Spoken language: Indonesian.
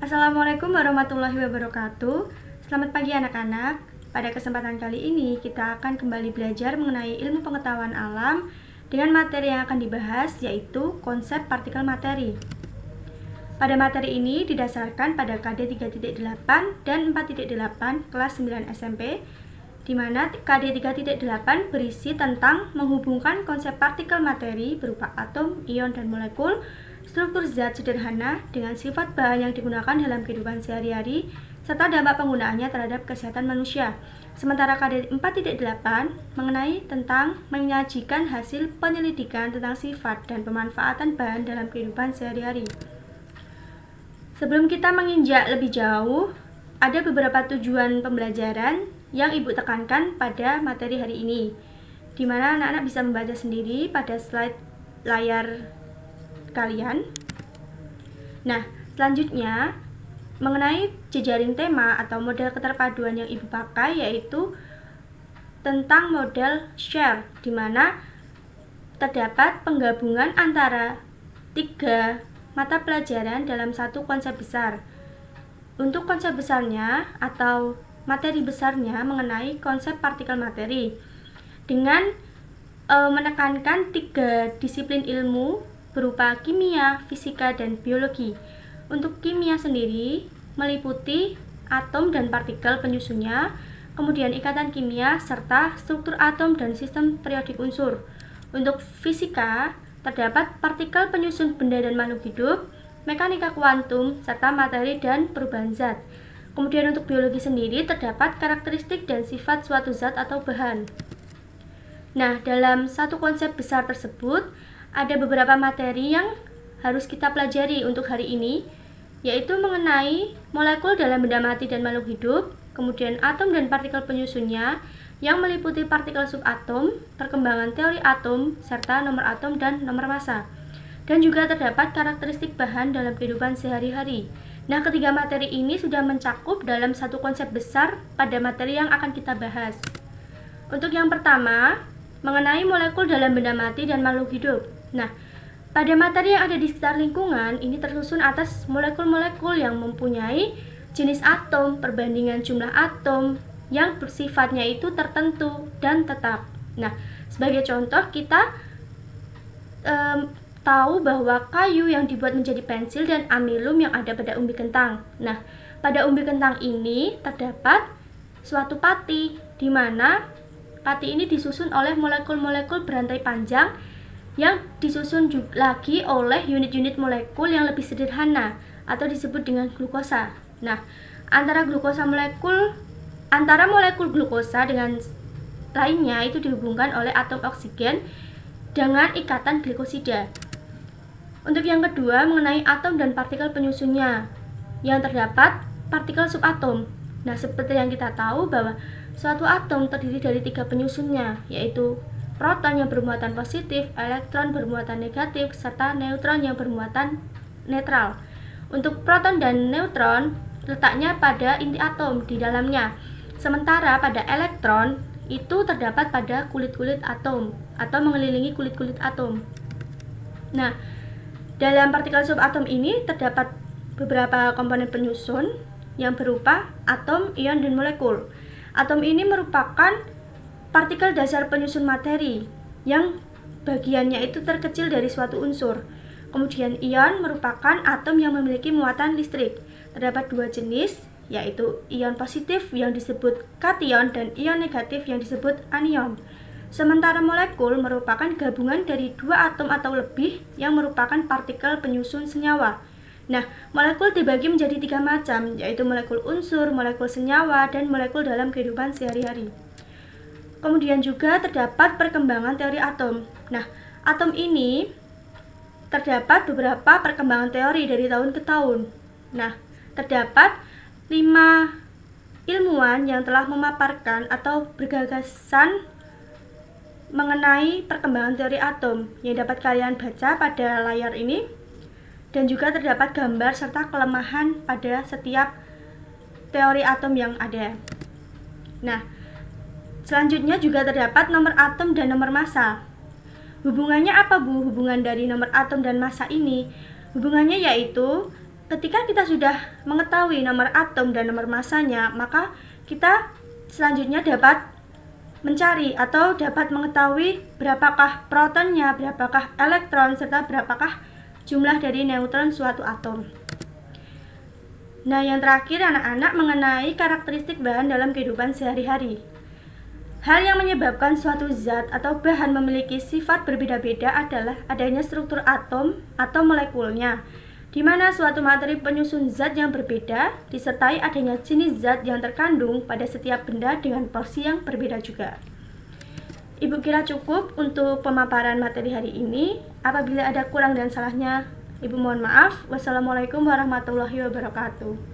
Assalamualaikum warahmatullahi wabarakatuh. Selamat pagi anak-anak. Pada kesempatan kali ini kita akan kembali belajar mengenai ilmu pengetahuan alam dengan materi yang akan dibahas, yaitu konsep partikel materi. Pada materi ini didasarkan pada KD 3.8 dan 4.8 kelas 9 SMP, di mana KD 3.8 berisi tentang menghubungkan konsep partikel materi berupa atom, ion, dan molekul, struktur zat sederhana dengan sifat bahan yang digunakan dalam kehidupan sehari-hari, serta dampak penggunaannya terhadap kesehatan manusia. Sementara KD 4.8 mengenai tentang menyajikan hasil penyelidikan tentang sifat dan pemanfaatan bahan dalam kehidupan sehari-hari. Sebelum kita menginjak lebih jauh, ada beberapa tujuan pembelajaran yang Ibu tekankan pada materi hari ini, di mana anak-anak bisa membaca sendiri pada slide layar kalian. Nah, selanjutnya mengenai jejaring tema atau model keterpaduan yang Ibu pakai, yaitu tentang model share, di mana terdapat penggabungan antara 3 mata pelajaran dalam satu konsep besar. Untuk konsep besarnya atau materi besarnya mengenai konsep partikel materi dengan menekankan 3 disiplin ilmu berupa kimia, fisika, dan biologi. Untuk kimia sendiri meliputi atom dan partikel penyusunnya, kemudian ikatan kimia serta struktur atom dan sistem periodik unsur. Untuk fisika terdapat partikel penyusun benda dan makhluk hidup, mekanika kuantum, serta materi dan perubahan zat. Kemudian untuk biologi sendiri terdapat karakteristik dan sifat suatu zat atau bahan. Nah, dalam satu konsep besar tersebut ada beberapa materi yang harus kita pelajari untuk hari ini, yaitu mengenai molekul dalam benda mati dan makhluk hidup, kemudian atom dan partikel penyusunnya yang meliputi partikel subatom, perkembangan teori atom, serta nomor atom dan nomor massa. Dan juga terdapat karakteristik bahan dalam kehidupan sehari-hari. Nah, ketiga materi ini sudah mencakup dalam satu konsep besar pada materi yang akan kita bahas. Untuk yang pertama, mengenai molekul dalam benda mati dan makhluk hidup. Nah, pada materi yang ada di sekitar lingkungan, ini tersusun atas molekul-molekul yang mempunyai jenis atom, perbandingan jumlah atom, yang bersifatnya itu tertentu dan tetap. Nah, sebagai contoh kita tahu bahwa kayu yang dibuat menjadi pensil dan amilum yang ada pada umbi kentang. Nah, pada umbi kentang ini terdapat suatu pati, di mana pati ini disusun oleh molekul-molekul berantai panjang yang disusun lagi oleh unit-unit molekul yang lebih sederhana atau disebut dengan glukosa. Nah, antara molekul glukosa dengan lainnya itu dihubungkan oleh atom oksigen dengan ikatan glikosida. Untuk yang kedua, mengenai atom dan partikel penyusunnya, yang terdapat partikel subatom. Nah, seperti yang kita tahu bahwa suatu atom terdiri dari 3 penyusunnya, yaitu proton yang bermuatan positif, elektron bermuatan negatif, serta neutron yang bermuatan netral. Untuk proton dan neutron letaknya pada inti atom di dalamnya, sementara pada elektron itu terdapat pada kulit-kulit atom atau mengelilingi kulit-kulit atom. Nah, dalam partikel subatom ini terdapat beberapa komponen penyusun yang berupa atom, ion, dan molekul. Atom ini merupakan partikel dasar penyusun materi yang bagiannya itu terkecil dari suatu unsur. Kemudian ion merupakan atom yang memiliki muatan listrik. Terdapat 2 jenis, yaitu ion positif yang disebut kation dan ion negatif yang disebut anion. Sementara molekul merupakan gabungan dari 2 atom atau lebih yang merupakan partikel penyusun senyawa. Nah, molekul dibagi menjadi 3 macam, yaitu molekul unsur, molekul senyawa, dan molekul dalam kehidupan sehari-hari. Kemudian juga terdapat perkembangan teori atom. Nah, atom ini terdapat beberapa perkembangan teori dari tahun ke tahun. Nah, terdapat 5 ilmuwan yang telah memaparkan atau bergagasan mengenai perkembangan teori atom yang dapat kalian baca pada layar ini, dan juga terdapat gambar serta kelemahan pada setiap teori atom yang ada. Nah, selanjutnya juga terdapat nomor atom dan nomor massa. Hubungannya apa, Bu? Hubungan dari nomor atom dan massa ini? Hubungannya yaitu ketika kita sudah mengetahui nomor atom dan nomor masanya, maka kita selanjutnya dapat mencari atau dapat mengetahui berapakah protonnya, berapakah elektron, serta berapakah jumlah dari neutron suatu atom. Nah, yang terakhir anak-anak mengenai karakteristik bahan dalam kehidupan sehari-hari. Hal yang menyebabkan suatu zat atau bahan memiliki sifat berbeda-beda adalah adanya struktur atom atau molekulnya, di mana suatu materi penyusun zat yang berbeda disertai adanya jenis zat yang terkandung pada setiap benda dengan porsi yang berbeda juga. Ibu kira cukup untuk pemaparan materi hari ini. Apabila ada kurang dan salahnya, Ibu mohon maaf. Wassalamualaikum warahmatullahi wabarakatuh.